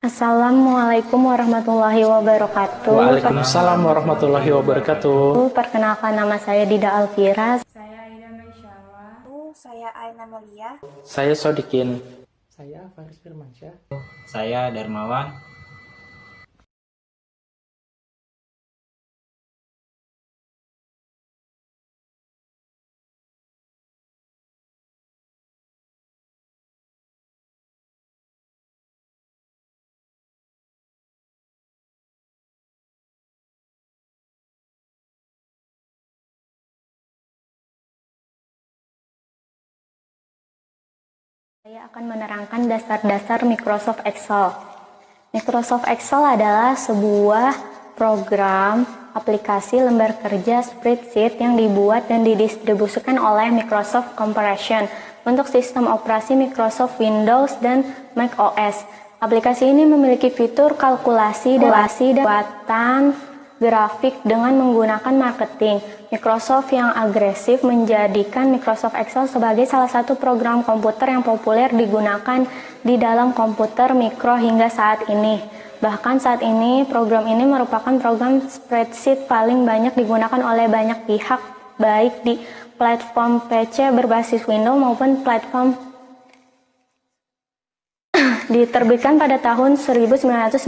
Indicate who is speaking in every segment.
Speaker 1: Assalamualaikum warahmatullahi wabarakatuh.
Speaker 2: Waalaikumsalam warahmatullahi wabarakatuh.
Speaker 1: Perkenalkan, nama saya Dida Alfira.
Speaker 3: Saya Aida Maisyawa.
Speaker 4: Saya Aina Melia.
Speaker 2: Saya Sodikin.
Speaker 5: Saya Faris Firmansyah.
Speaker 6: Saya Darmawan.
Speaker 1: Saya akan menerangkan dasar-dasar Microsoft Excel. Microsoft Excel adalah sebuah program aplikasi lembar kerja spreadsheet yang dibuat dan didistribusikan oleh Microsoft Corporation untuk sistem operasi Microsoft Windows dan Mac OS. Aplikasi ini memiliki fitur kalkulasi dan buatan grafik dengan menggunakan marketing. Microsoft yang agresif menjadikan Microsoft Excel sebagai salah satu program komputer yang populer digunakan di dalam komputer mikro hingga saat ini. Bahkan saat ini, program ini merupakan program spreadsheet paling banyak digunakan oleh banyak pihak, baik di platform PC berbasis Windows maupun platform diterbitkan pada tahun 1993.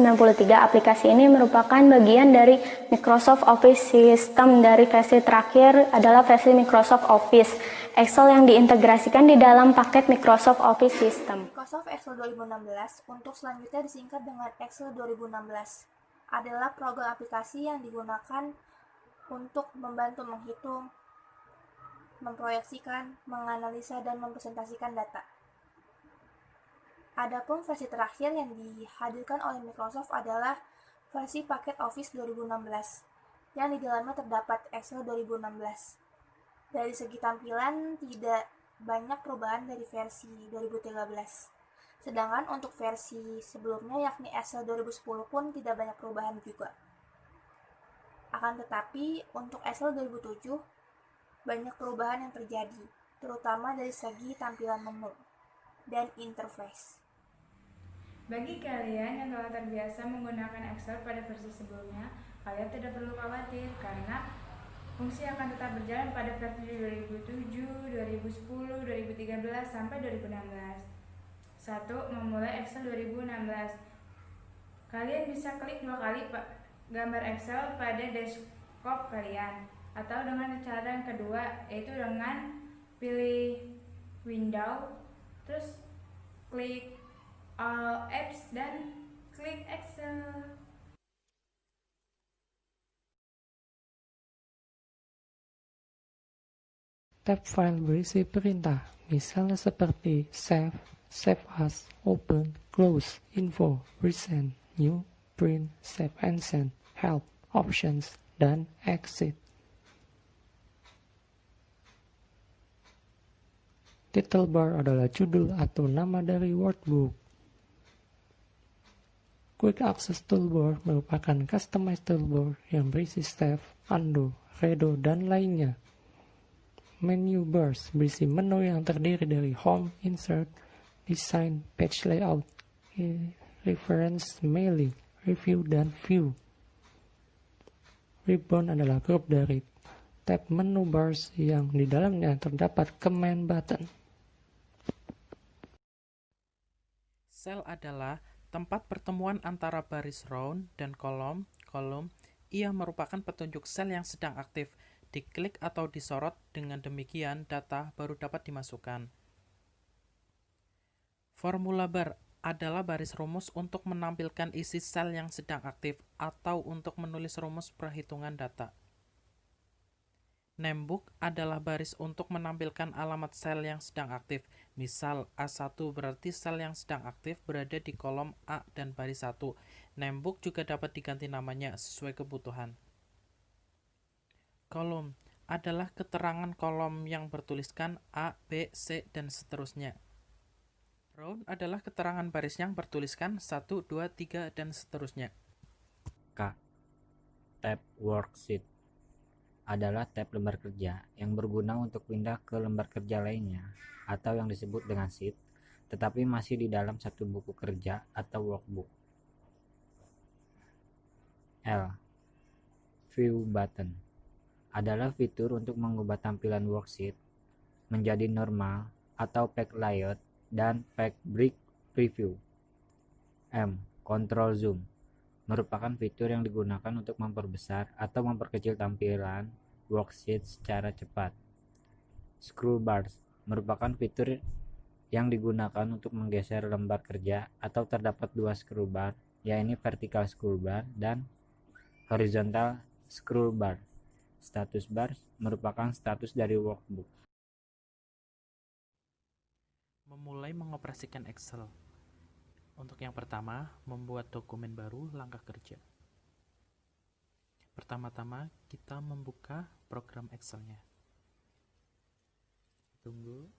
Speaker 1: Aplikasi ini merupakan bagian dari Microsoft Office System. Dari versi terakhir adalah versi Microsoft Office Excel yang diintegrasikan di dalam paket Microsoft Office System.
Speaker 4: Microsoft Excel 2016, untuk selanjutnya disingkat dengan Excel 2016, adalah program aplikasi yang digunakan untuk membantu menghitung, memproyeksikan, menganalisa, dan mempresentasikan data. Adapun versi terakhir yang dihadirkan oleh Microsoft adalah versi paket Office 2016, yang di dalamnya terdapat Excel 2016. Dari segi tampilan, tidak banyak perubahan dari versi 2013. Sedangkan untuk versi sebelumnya, yakni Excel 2010 pun tidak banyak perubahan juga. Akan tetapi, untuk Excel 2007, banyak perubahan yang terjadi, terutama dari segi tampilan menu dan interface.
Speaker 3: Bagi kalian yang telah terbiasa menggunakan Excel pada versi sebelumnya, kalian tidak perlu khawatir karena fungsi akan tetap berjalan pada versi 2007, 2010, 2013, sampai 2016. 1. Memulai Excel 2016. Kalian bisa klik 2 kali gambar Excel pada desktop kalian, atau dengan cara yang kedua, yaitu dengan pilih Window, terus klik All Apps dan klik Excel.
Speaker 5: Tab file berisi perintah, misalnya seperti save, save as, open, close, info, recent, new, print, save and send, help, options, dan exit. Title bar adalah judul atau nama dari workbook. Quick Access Toolbar merupakan customized toolbar yang berisi save, undo, redo, dan lainnya. Menu bars berisi menu yang terdiri dari home, insert, design, page layout, reference, mailing, review, dan view. Ribbon adalah grup dari tab menu bars yang di dalamnya terdapat command button.
Speaker 7: Sel adalah tempat pertemuan antara baris round dan kolom. Ia merupakan petunjuk sel yang sedang aktif. Diklik atau disorot, dengan demikian data baru dapat dimasukkan. Formula bar adalah baris rumus untuk menampilkan isi sel yang sedang aktif atau untuk menulis rumus perhitungan data. Namebook adalah baris untuk menampilkan alamat sel yang sedang aktif. Misal, A1 berarti sel yang sedang aktif berada di kolom A dan baris 1. Namebook juga dapat diganti namanya sesuai kebutuhan. Kolom adalah keterangan kolom yang bertuliskan A, B, C, dan seterusnya. Row adalah keterangan baris yang bertuliskan 1, 2, 3, dan seterusnya.
Speaker 6: K. Tab Worksheet adalah tab lembar kerja yang berguna untuk pindah ke lembar kerja lainnya atau yang disebut dengan sheet, tetapi masih di dalam satu buku kerja atau workbook. L. View Button adalah fitur untuk mengubah tampilan worksheet menjadi normal atau page layout dan page break preview. M. Control Zoom merupakan fitur yang digunakan untuk memperbesar atau memperkecil tampilan worksheet secara cepat. Scroll Bars merupakan fitur yang digunakan untuk menggeser lembar kerja atau terdapat dua scroll bar, yaitu vertical scroll bar dan horizontal scroll bar. Status bar merupakan status dari workbook.
Speaker 7: Memulai mengoperasikan Excel. Untuk yang pertama, membuat dokumen baru langkah kerja. Pertama-tama kita membuka program Excel-nya. Tunggu.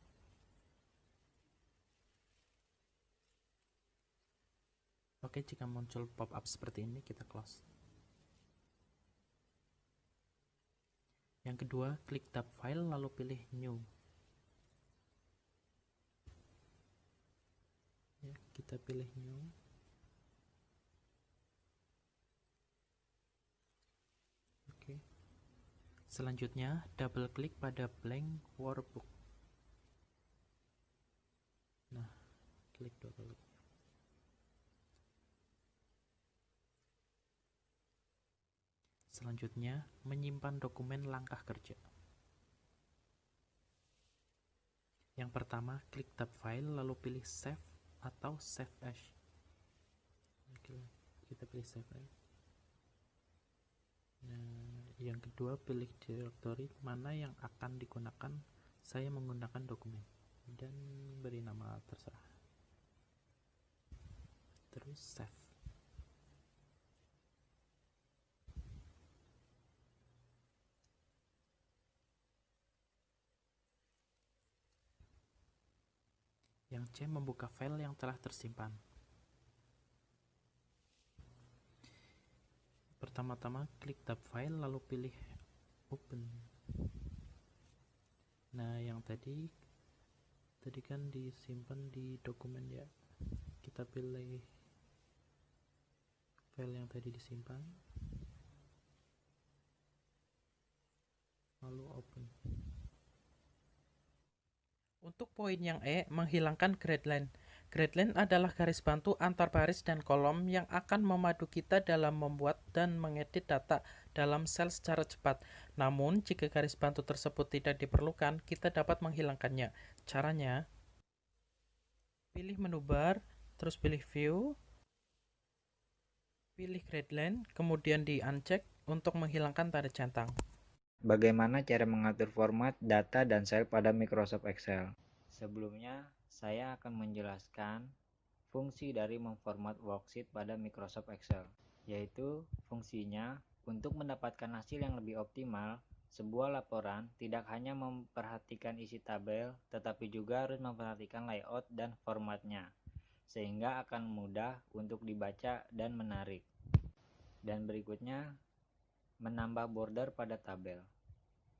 Speaker 7: Oke, jika muncul pop-up seperti ini, kita close. Yang kedua, klik tab file lalu pilih new. Ya, kita pilih new. Oke. Selanjutnya, double klik pada blank workbook. Nah, klik double. Selanjutnya, menyimpan dokumen langkah kerja. Yang pertama, klik tab file lalu pilih save atau save as. Oke, kita pilih save as. Nah, yang kedua, pilih directory mana yang akan digunakan. Saya menggunakan dokumen dan beri nama terserah. Terus save. Yang C, membuka file yang telah tersimpan. Pertama-tama klik tab file lalu pilih open. Nah, yang tadi kan disimpan di dokumen ya. Kita pilih file yang tadi disimpan. Lalu open. Untuk poin yang E, menghilangkan grid line. Grid line adalah garis bantu antar baris dan kolom yang akan memadu kita dalam membuat dan mengedit data dalam sel secara cepat. Namun, jika garis bantu tersebut tidak diperlukan, kita dapat menghilangkannya. Caranya, pilih menu bar, terus pilih view, pilih grid line, kemudian di uncheck untuk menghilangkan tanda centang.
Speaker 6: Bagaimana cara mengatur format data dan sel pada Microsoft Excel? Sebelumnya, saya akan menjelaskan fungsi dari memformat worksheet pada Microsoft Excel, yaitu fungsinya untuk mendapatkan hasil yang lebih optimal. Sebuah laporan tidak hanya memperhatikan isi tabel, tetapi juga harus memperhatikan layout dan formatnya, sehingga akan mudah untuk dibaca dan menarik. Dan berikutnya, menambah border pada tabel.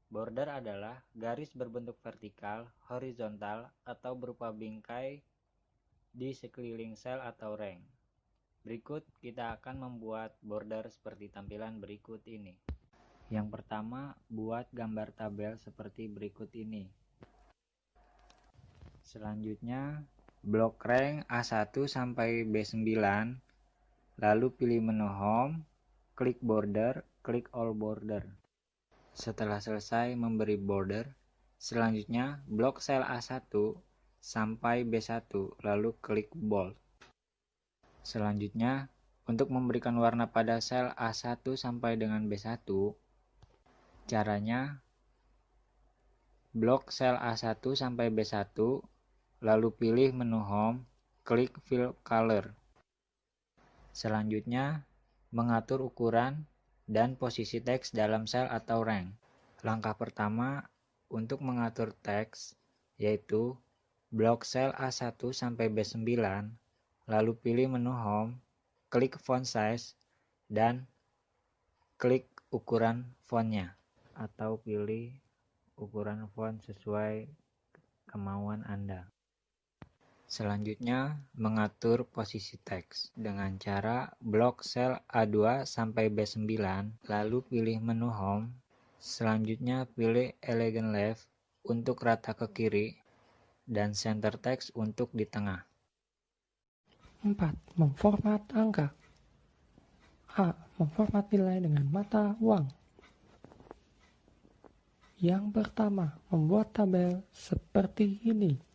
Speaker 6: Border adalah garis berbentuk vertikal, horizontal, atau berupa bingkai di sekeliling sel atau rank. Berikut kita akan membuat border seperti tampilan berikut ini. Yang pertama, buat gambar tabel seperti berikut ini. Selanjutnya, blok rank A1 sampai B9, lalu pilih menu home, klik border, klik all border. Setelah selesai memberi border, selanjutnya blok sel A1 sampai B1, lalu klik bold. Selanjutnya, untuk memberikan warna pada sel A1 sampai dengan B1, caranya blok sel A1 sampai B1, lalu pilih menu home, klik fill color. Selanjutnya, mengatur ukuran dan posisi teks dalam sel atau rank. Langkah pertama untuk mengatur teks yaitu blok sel A1 sampai B9, lalu pilih menu home, klik font size, dan klik ukuran fontnya, atau pilih ukuran font sesuai kemauan Anda. Selanjutnya, mengatur posisi teks dengan cara blok sel A2 sampai B9, lalu pilih menu Home. Selanjutnya pilih Elegant Left untuk rata ke kiri dan Center Text untuk di tengah.
Speaker 5: 4. Memformat angka. A. Memformat nilai dengan mata uang. Yang pertama, membuat tabel seperti ini.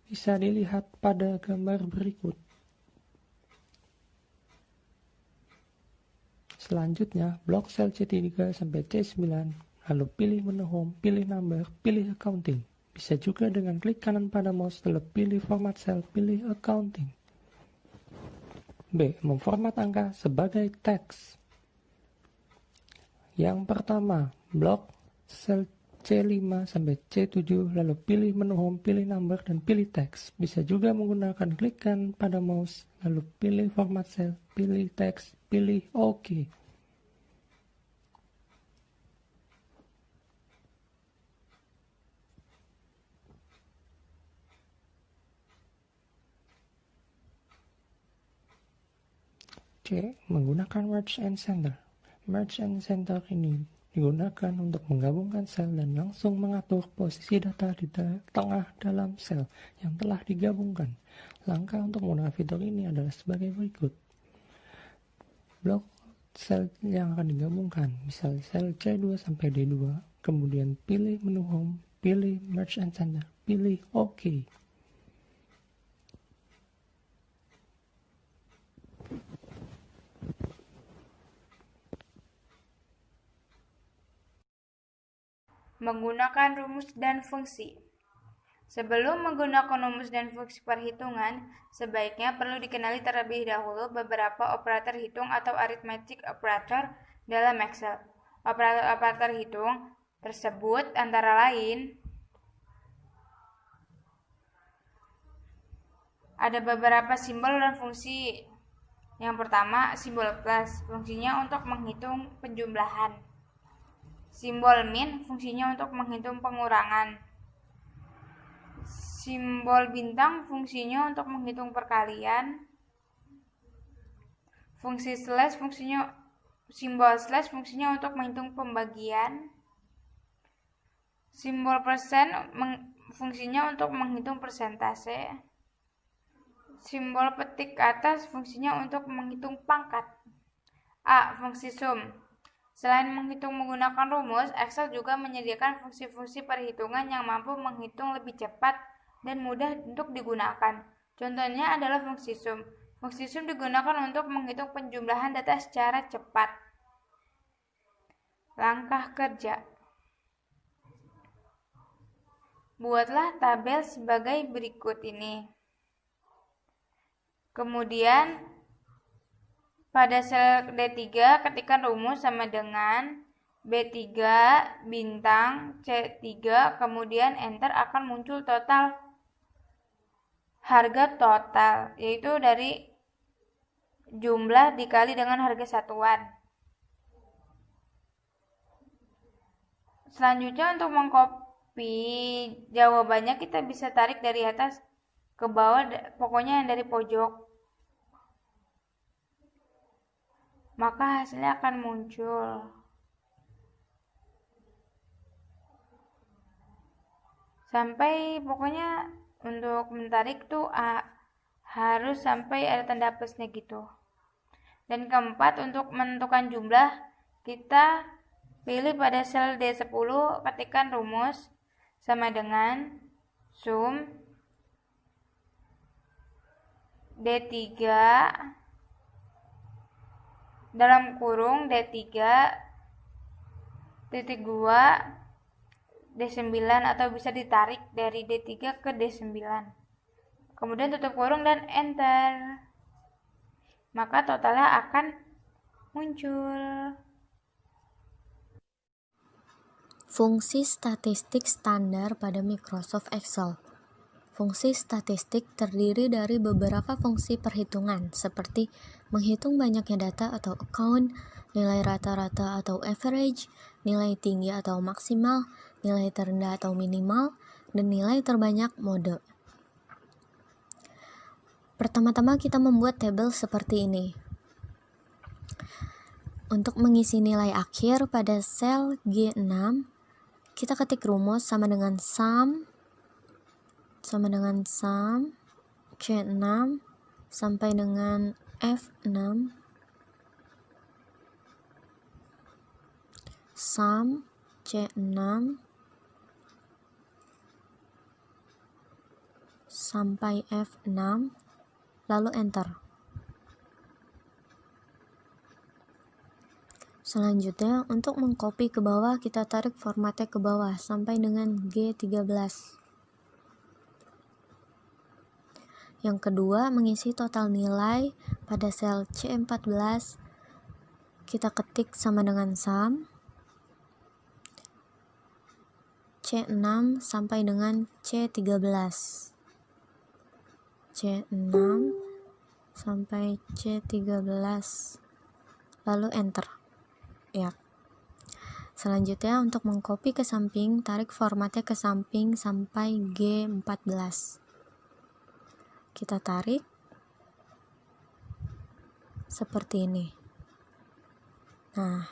Speaker 5: Bisa dilihat pada gambar berikut. Selanjutnya, blok sel C3 sampai C9, lalu pilih menu Home, pilih Number, pilih Accounting. Bisa juga dengan klik kanan pada mouse, lalu pilih Format Cell, pilih Accounting. B. Memformat angka sebagai teks. Yang pertama, blok sel C5 sampai C7, lalu pilih menu Home, pilih Number, dan pilih teks. Bisa juga menggunakan klik kanan pada mouse, lalu pilih Format Cell, pilih teks, pilih OK. C. Menggunakan Merge and Center. Merge and Center ini digunakan untuk menggabungkan sel dan langsung mengatur posisi data di tengah dalam sel yang telah digabungkan. Langkah untuk menggunakan fitur ini adalah sebagai berikut. Blok sel yang akan digabungkan, misal sel C2 sampai D2, kemudian pilih menu Home, pilih Merge and Center, pilih OK.
Speaker 3: Menggunakan rumus dan fungsi. Sebelum menggunakan rumus dan fungsi perhitungan, sebaiknya perlu dikenali terlebih dahulu beberapa operator hitung atau arithmetic operator dalam Excel. Operator hitung tersebut antara lain ada beberapa simbol dan fungsi. Yang pertama, simbol plus, fungsinya untuk menghitung penjumlahan. Simbol min, fungsinya untuk menghitung pengurangan. Simbol bintang, fungsinya untuk menghitung perkalian. Simbol slash, fungsinya untuk menghitung pembagian. Simbol persen, fungsinya untuk menghitung persentase. Simbol petik atas, fungsinya untuk menghitung pangkat. A. Fungsi sum. Selain menghitung menggunakan rumus, Excel juga menyediakan fungsi-fungsi perhitungan yang mampu menghitung lebih cepat dan mudah untuk digunakan. Contohnya adalah fungsi sum. Fungsi sum digunakan untuk menghitung penjumlahan data secara cepat. Langkah kerja. Buatlah tabel sebagai berikut ini. Kemudian, pada sel D3, ketikkan rumus sama dengan B3 bintang C3, kemudian enter, akan muncul total harga total, yaitu dari jumlah dikali dengan harga satuan. Selanjutnya untuk mengcopy jawabannya kita bisa tarik dari atas ke bawah, pokoknya yang dari pojok. Maka hasilnya akan muncul. Sampai pokoknya untuk menarik tuh harus sampai ada tanda plusnya gitu. Dan keempat, untuk menentukan jumlah, kita pilih pada sel D10, ketikkan rumus sama dengan sum D3 dalam kurung D3 titik 2 D9, atau bisa ditarik dari D3 ke D9. Kemudian tutup kurung dan enter. Maka totalnya akan muncul.
Speaker 1: Fungsi statistik standar pada Microsoft Excel. Fungsi statistik terdiri dari beberapa fungsi perhitungan seperti menghitung banyaknya data atau account, nilai rata-rata atau average, nilai tinggi atau maksimal, nilai terendah atau minimal, dan nilai terbanyak mode. Pertama-tama kita membuat tabel seperti ini. Untuk mengisi nilai akhir pada sel G6, kita ketik rumus sama dengan sum C6 sampai dengan F6 sum C6 sampai F6 lalu enter. Selanjutnya untuk mengcopy ke bawah kita tarik formatnya ke bawah sampai dengan G13. Yang kedua mengisi total nilai pada sel C14, kita ketik sama dengan sum C6 sampai dengan C13 C6 sampai C13 lalu enter ya. Selanjutnya untuk mengcopy ke samping, tarik formatnya ke samping sampai G14, kita tarik seperti ini. Nah,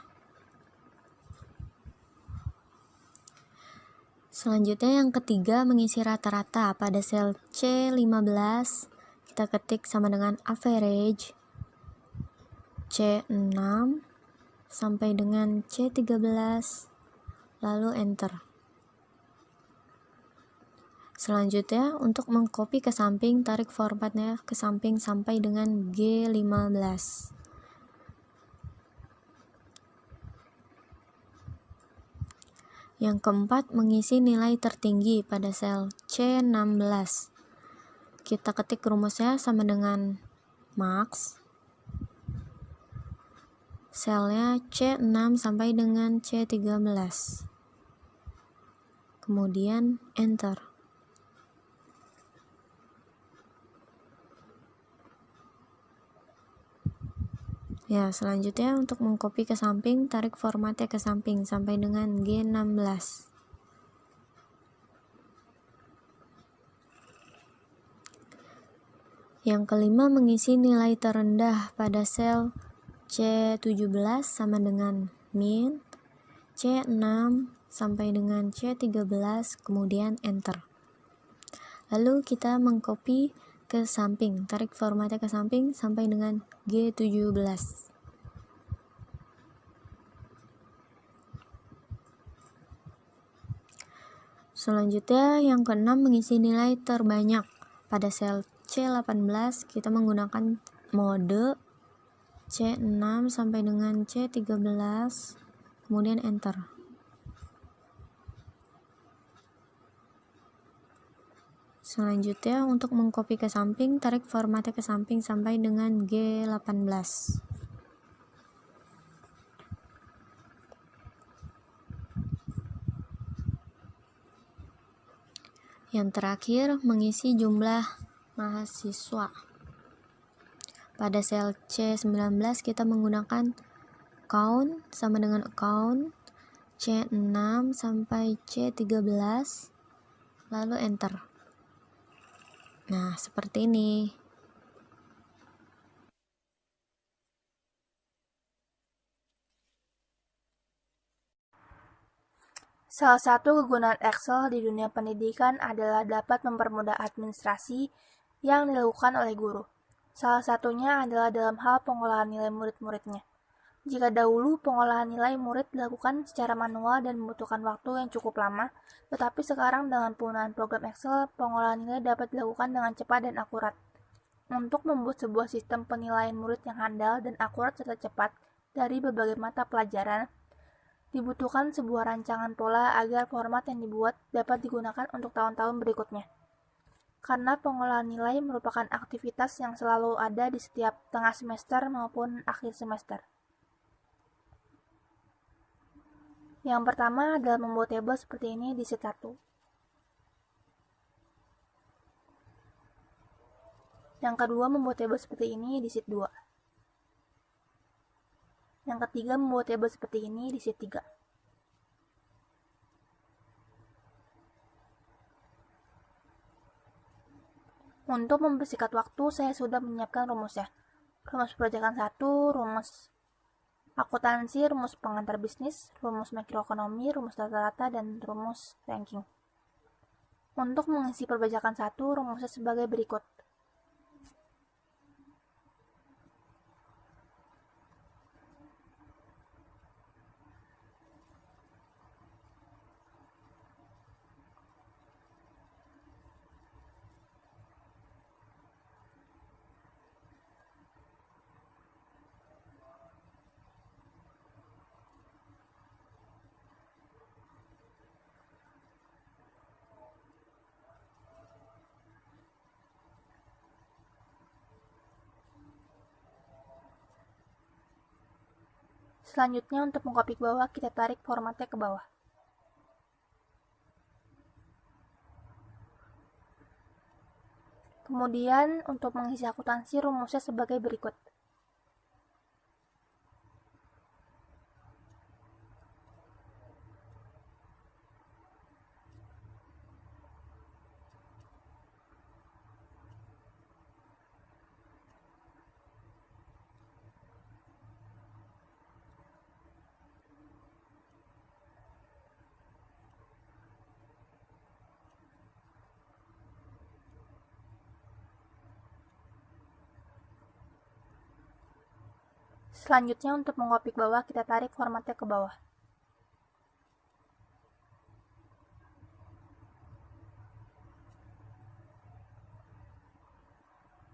Speaker 1: selanjutnya yang ketiga mengisi rata-rata pada sel C15, kita ketik sama dengan average C6 sampai dengan C13 lalu enter. Selanjutnya untuk mengcopy ke samping, tarik formatnya ke samping sampai dengan G15. Yang keempat mengisi nilai tertinggi pada sel C16, kita ketik rumusnya sama dengan max selnya C6 sampai dengan C13, kemudian enter. Ya, selanjutnya untuk mengcopy ke samping, tarik formatnya ke samping sampai dengan G16. Yang kelima mengisi nilai terendah pada sel C17 sama dengan min C6 sampai dengan C13, kemudian enter. Lalu kita mengcopy ke samping, tarik formatnya ke samping sampai dengan G17. Selanjutnya yang keenam mengisi nilai terbanyak pada sel C18, kita menggunakan mode C6 sampai dengan C13, kemudian enter. Selanjutnya untuk mengcopy ke samping, tarik formatnya ke samping sampai dengan G18. Yang terakhir mengisi jumlah mahasiswa. Pada sel C19 kita menggunakan count sama dengan account C6 sampai C13 lalu enter. Nah, seperti ini.
Speaker 4: Salah satu kegunaan Excel di dunia pendidikan adalah dapat mempermudah administrasi yang dilakukan oleh guru. Salah satunya adalah dalam hal pengolahan nilai murid-muridnya. Jika dahulu pengolahan nilai murid dilakukan secara manual dan membutuhkan waktu yang cukup lama, tetapi sekarang dengan penggunaan program Excel, pengolahan nilai dapat dilakukan dengan cepat dan akurat. Untuk membuat sebuah sistem penilaian murid yang handal dan akurat serta cepat dari berbagai mata pelajaran, dibutuhkan sebuah rancangan pola agar format yang dibuat dapat digunakan untuk tahun-tahun berikutnya. Karena pengolahan nilai merupakan aktivitas yang selalu ada di setiap tengah semester maupun akhir semester. Yang pertama adalah membuat tabel seperti ini di sheet 1. Yang kedua membuat tabel seperti ini di sheet 2. Yang ketiga membuat tabel seperti ini di sheet 3. Untuk mempersingkat waktu, saya sudah menyiapkan rumusnya. Rumus proyekan 1, rumus akuntansi, rumus pengantar bisnis, rumus makroekonomi, rumus rata-rata, dan rumus ranking. Untuk mengisi perbajakan 1, rumusnya sebagai berikut. Selanjutnya, untuk mengcopy ke bawah, kita tarik formatnya ke bawah. Kemudian, untuk mengisi akuntansi, rumusnya sebagai berikut. Selanjutnya, untuk mengcopy ke bawah, kita tarik formatnya ke bawah.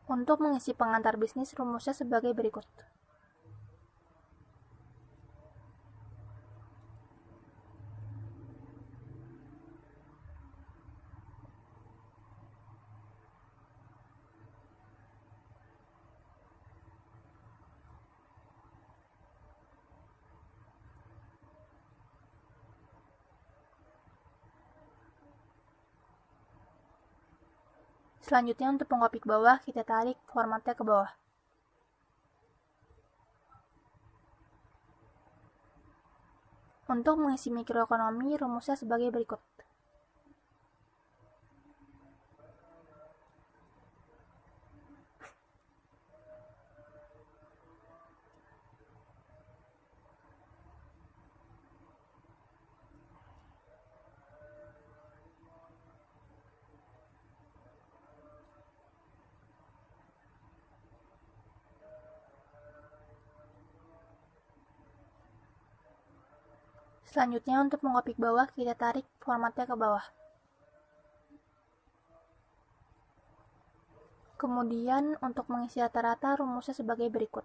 Speaker 4: Untuk mengisi pengantar bisnis, rumusnya sebagai berikut. Selanjutnya, untuk mengcopy ke bawah, kita tarik formatnya ke bawah. Untuk mengisi mikroekonomi, rumusnya sebagai berikut. Selanjutnya, untuk mengcopy ke bawah, kita tarik formatnya ke bawah. Kemudian, untuk mengisi rata-rata, rumusnya sebagai berikut.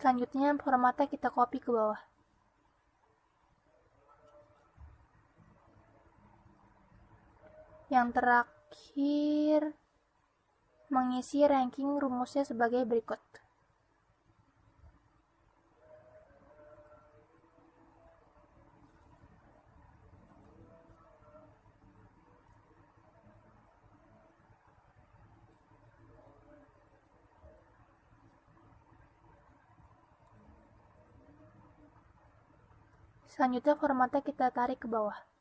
Speaker 4: Selanjutnya, formatnya kita copy ke bawah. Yang terakhir, mengisi ranking, rumusnya sebagai berikut. Selanjutnya, formatnya kita tarik ke bawah.